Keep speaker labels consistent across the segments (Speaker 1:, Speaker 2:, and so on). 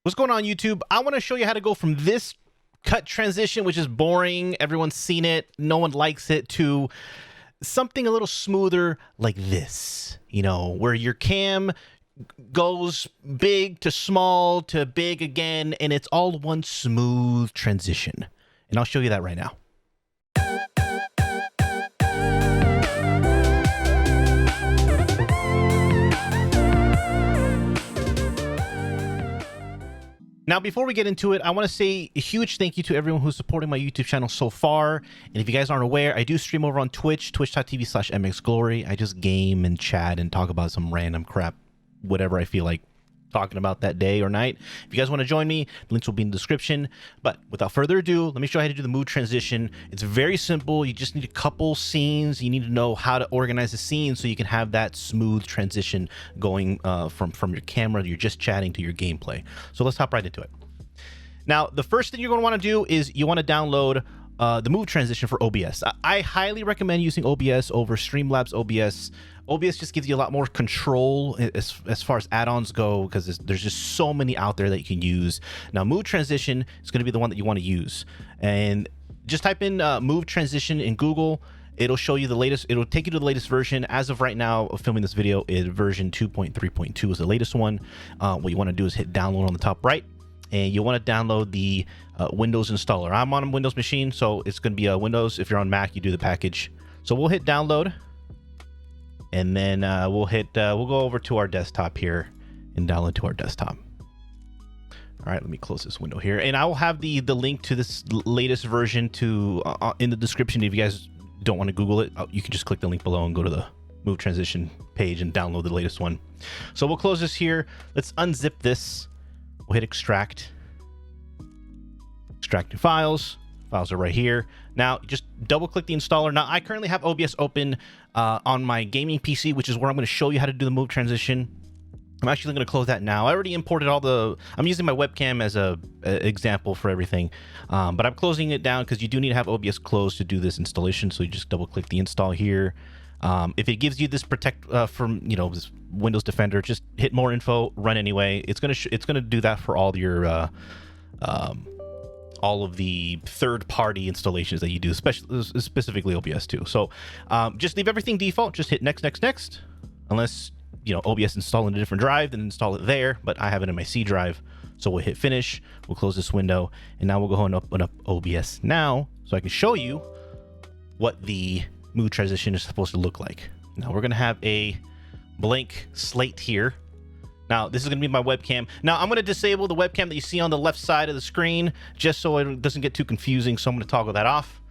Speaker 1: What's going on, YouTube? I want to show you how to go from this cut transition, which is boring, everyone's seen it, no one likes it, to something a little smoother like this, you know, where your cam goes big to small to big again, and it's all one smooth transition. And I'll show you that right now. Now, before we get into it, I want to say a huge thank you to everyone who's supporting my YouTube channel so far. And if you guys aren't aware, I do stream over on Twitch, twitch.tv/MxGlory. I just game and chat and talk about some random crap, whatever I feel like talking about that day or night. If you guys want to join me, the links will be in the description. But without further ado, let me show you how to do the mood transition. It's very simple. You just need a couple scenes. You need to know how to organize the scene so you can have that smooth transition going from your camera, you're just chatting, to your gameplay. So let's hop right into it. Now, the first thing you're going to want to do is you want to download the move transition for OBS. I highly recommend using OBS over Streamlabs OBS. OBS just gives you a lot more control as far as add-ons go, because there's just so many out there that you can use. Now, move transition is going to be the one that you want to use. And just type in move transition in Google. It'll show you the latest. It'll take you to the latest version. As of right now of filming this video, is version 2.3.2 is the latest one. What you want to do is hit download on the top right. And you want to download the Windows installer. I'm on a Windows machine, so it's going to be a Windows. If you're on Mac, you do the package. So we'll hit download, and then we'll go over to our desktop here and download to our desktop. All right, let me close this window here, and I will have the link to this latest version to in the description. If you guys don't want to Google it, you can just click the link below and go to the Move Transition page and download the latest one. So we'll close this here. Let's unzip this. We'll hit extract. Extract your files. Files are right here. Now, just double click the installer. Now, I currently have OBS open on my gaming PC, which is where I'm going to show you how to do the move transition. I'm actually going to close that now. I already imported all the... I'm using my webcam as a example for everything. But I'm closing it down because you do need to have OBS closed to do this installation. So you just double click the install here. If it gives you this protect from, you know, this Windows Defender, just hit more info, run anyway. It's gonna do that for all your all of the third-party installations that you do, specifically OBS too. So just leave everything default. Just hit next, next, next. Unless, you know, OBS installed in a different drive, then install it there. But I have it in my C drive, so we'll hit finish. We'll close this window, and now we'll go and open up OBS now, so I can show you what the mood transition is supposed to look like. Now we're gonna have a blank slate here. Now this is gonna be my webcam. Now I'm gonna disable the webcam that you see on the left side of the screen just so it doesn't get too confusing, so I'm gonna toggle that off.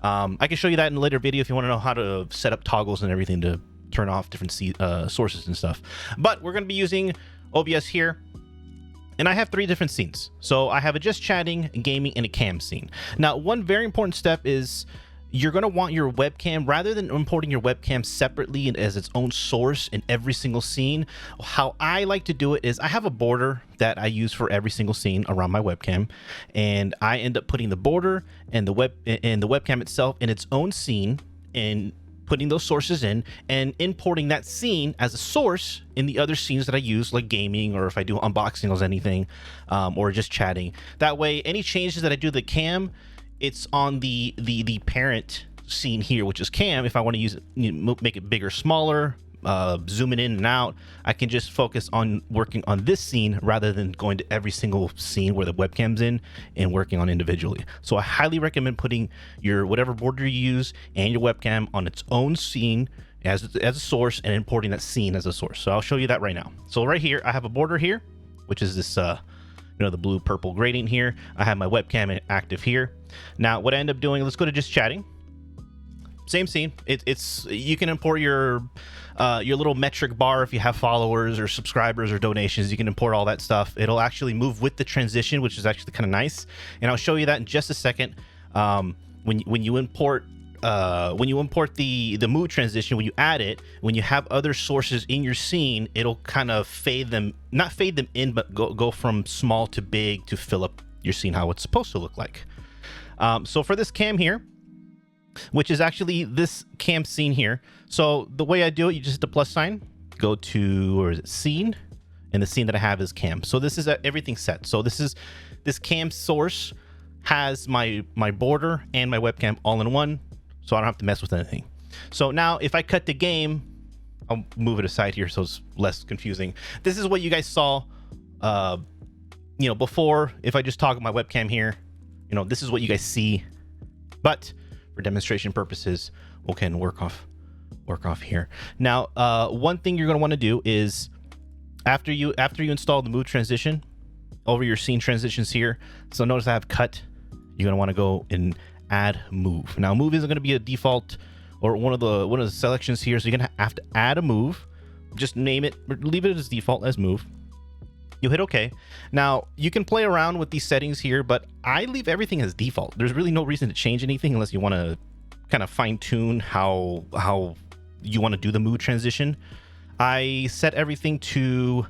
Speaker 1: I can show you that in a later video if you want to know how to set up toggles and everything to turn off different sources and stuff. But we're gonna be using OBS here, and I have 3 different scenes. So I have a just chatting, gaming, and a cam scene. Now, one very important step is you're going to want your webcam, rather than importing your webcam separately and as its own source in every single scene. How I like to do it is I have a border that I use for every single scene around my webcam, and I end up putting the border and the webcam itself in its own scene and putting those sources in and importing that scene as a source in the other scenes that I use, like gaming, or if I do unboxing or anything, or just chatting. That way, any changes that I do to the cam, it's on the parent scene here, which is cam. If I want to use it, you know, make it bigger, smaller, zoom it in and out, I can just focus on working on this scene rather than going to every single scene where the webcam's in and working on individually. So I highly recommend putting your whatever border you use and your webcam on its own scene as a source, and importing that scene as a source. So I'll show you that right now. So right here, I have a border here, which is this you know, the blue purple gradient here. I have my webcam active here. Now what I end up doing, let's go to just chatting. Same scene. It's you can import your little metric bar if you have followers or subscribers or donations. You can import all that stuff. It'll actually move with the transition, which is actually kind of nice. And I'll show you that in just a second. When you import the mood transition, when you add it, when you have other sources in your scene, it'll kind of not fade them in, but go from small to big to fill up your scene how it's supposed to look like. So for this cam here, which is actually this cam scene here, so the way I do it, you just hit the plus sign, go to, or is it scene, and the scene that I have is cam. So this is everything set. So this cam source has my border and my webcam all in one, so I don't have to mess with anything. So now if I cut the game, I'll move it aside here so it's less confusing. This is what you guys saw, you know, before. If I just toggle my webcam here, you know, this is what you guys see. But for demonstration purposes, we can work off here. Now, one thing you're going to want to do is after you install the move transition over your scene transitions here. So notice I have cut. You're going to want to go and add move. Now, move isn't going to be a default or one of the selections here, so you're gonna have to add a move. Just name it, leave it as default as move. You hit OK. Now you can play around with these settings here, but I leave everything as default. There's really no reason to change anything unless you want to kind of fine tune how you want to do the move transition. I set everything to,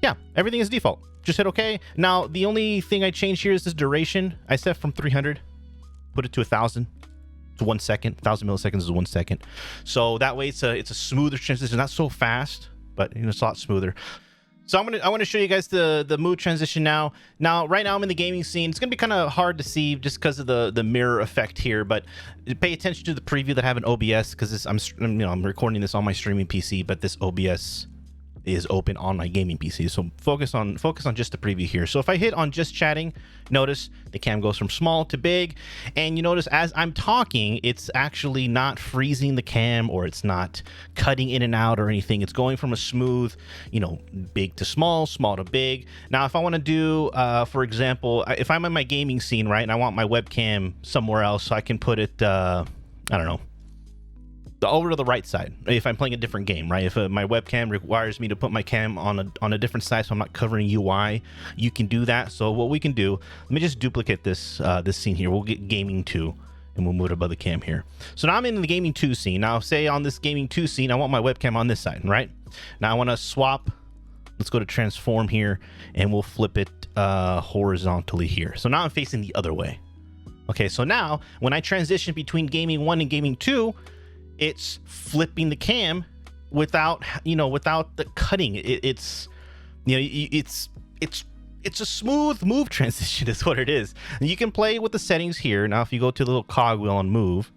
Speaker 1: yeah, everything is default. Just hit OK. Now the only thing I changed here is this duration. I set from 300, put it to 1,000. 1 second. 1,000 milliseconds is 1 second, so that way it's a smoother transition, not so fast, but you know, it's a lot smoother. So I want to show you guys the move transition now. Right now I'm in the gaming scene. It's gonna be kind of hard to see just because of the mirror effect here, but pay attention to the preview that I have in OBS, because I'm recording this on my streaming PC, but this OBS is open on my gaming PC. So focus on just the preview here. So if I hit on just chatting, notice the cam goes from small to big, and you notice as I'm talking, it's actually not freezing the cam, or it's not cutting in and out or anything. It's going from a smooth, you know, big to small, small to big. Now, if I want to do, for example, if I'm in my gaming scene, right, and I want my webcam somewhere else, so I can put it, I don't know, over to the right side. If I'm playing a different game, right? If my webcam requires me to put my cam on a different side, so I'm not covering UI, you can do that. So what we can do, let me just duplicate this this scene here. We'll get gaming 2 and we'll move it above the cam here. So now I'm in the gaming 2 scene. Now say on this gaming 2 scene, I want my webcam on this side, right? Now I want to swap. Let's go to transform here and we'll flip it horizontally here. So now I'm facing the other way. Okay, so now when I transition between gaming 1 and gaming 2, it's flipping the cam without the cutting. It's a smooth move transition is what it is. And you can play with the settings here. Now, if you go to the little cogwheel on move,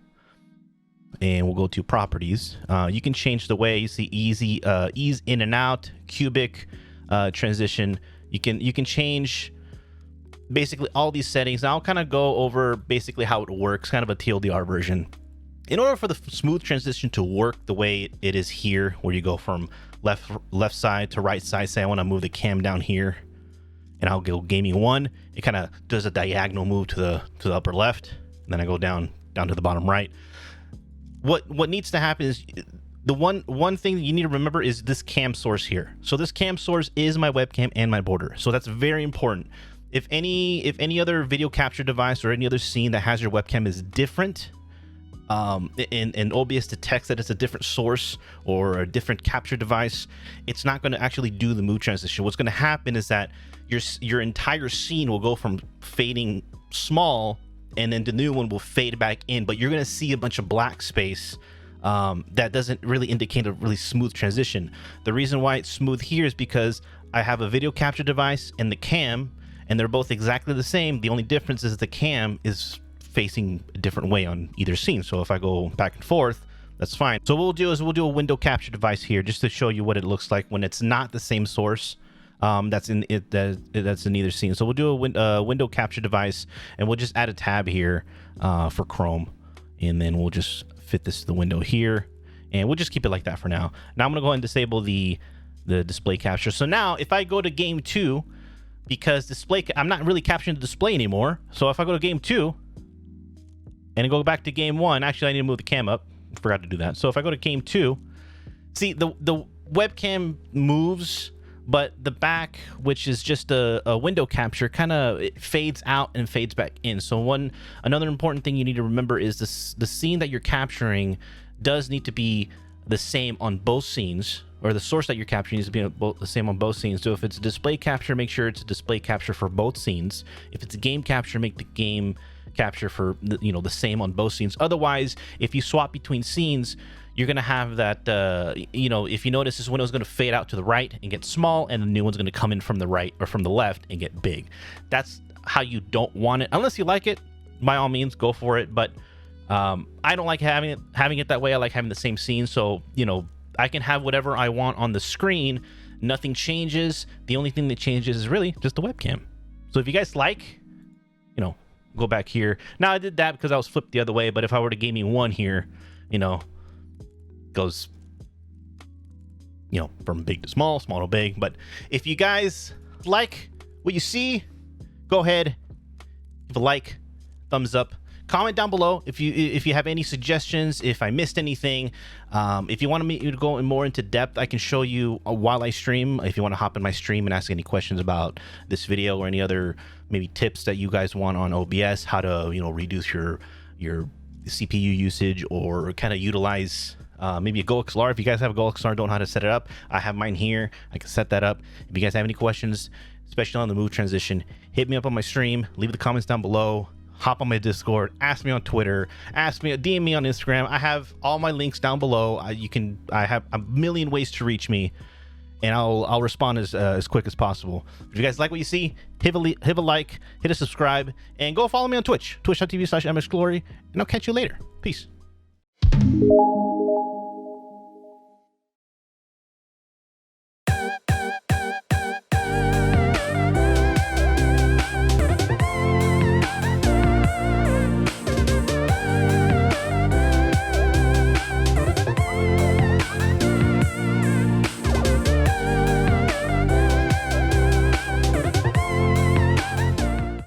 Speaker 1: and we'll go to properties, you can change the way you see ease in and out, cubic transition. You can change basically all these settings. Now I'll kind of go over basically how it works, kind of a TLDR version. In order for the smooth transition to work the way it is here, where you go from left side to right side, say I want to move the cam down here, and I'll go gaming 1, it kind of does a diagonal move to the upper left, and then I go down to the bottom right. What needs to happen is the one thing that you need to remember is this cam source here. So this cam source is my webcam and my border, so that's very important. If any other video capture device or any other scene that has your webcam is different, and OBS detects that it's a different source or a different capture device, it's not going to actually do the move transition. What's going to happen is that your entire scene will go from fading small, and then the new one will fade back in, but you're going to see a bunch of black space that doesn't really indicate a really smooth transition. The reason why it's smooth here is because I have a video capture device and the cam, and they're both exactly the same. The only difference is the cam is facing a different way on either scene. So if I go back and forth, that's fine. So what we'll do is we'll do a window capture device here just to show you what it looks like when it's not the same source that's in either scene. So we'll do a window capture device, and we'll just add a tab here for Chrome, and then we'll just fit this to the window here, and we'll just keep it like that for now. Now I'm gonna go ahead and disable the display capture. So now if I go to game 2, because I'm not really capturing the display anymore. So if I go to game 2 and go back to game 1, actually I need to move the cam up. Forgot to do that. So if I go to game 2, see the webcam moves, but the back, which is just a window capture, kind of fades out and fades back in. So another important thing you need to remember is the scene that you're capturing does need to be the same on both scenes, or the source that you're capturing needs to be the same on both scenes. So if it's a display capture, make sure it's a display capture for both scenes. If it's a game capture, make the game capture for the same on both scenes. Otherwise, if you swap between scenes, you're gonna have that, you know, if you notice, this window is gonna fade out to the right and get small, and the new one's gonna come in from the right or from the left and get big. That's how you don't want it. Unless you like it, by all means, go for it. But I don't like having it that way. I like having the same scene, so you know, I can have whatever I want on the screen. Nothing changes. The only thing that changes is really just the webcam. So if you guys like, you know, go back here. Now I did that because I was flipped the other way, but if I were to gaming one here, you know, goes, you know, from big to small, small to big. But if you guys like what you see, go ahead, give a like, thumbs up, comment down below if you have any suggestions, if I missed anything. If you want me to go more into depth, I can show you while I stream. If you want to hop in my stream and ask any questions about this video or any other maybe tips that you guys want on OBS, how to, you know, reduce your CPU usage, or kind of utilize maybe a MxGlory. If you guys have a MxGlory, don't know how to set it up, I have mine here. I can set that up. If you guys have any questions, especially on the move transition, hit me up on my stream, leave the comments down below, hop on my Discord, ask me on Twitter, DM me on Instagram. I have all my links down below. I have a million ways to reach me, and I'll respond as quick as possible. If you guys like what you see, hit a like, hit a subscribe, and go follow me on Twitch, twitch.tv/MxGlory, and I'll catch you later. Peace.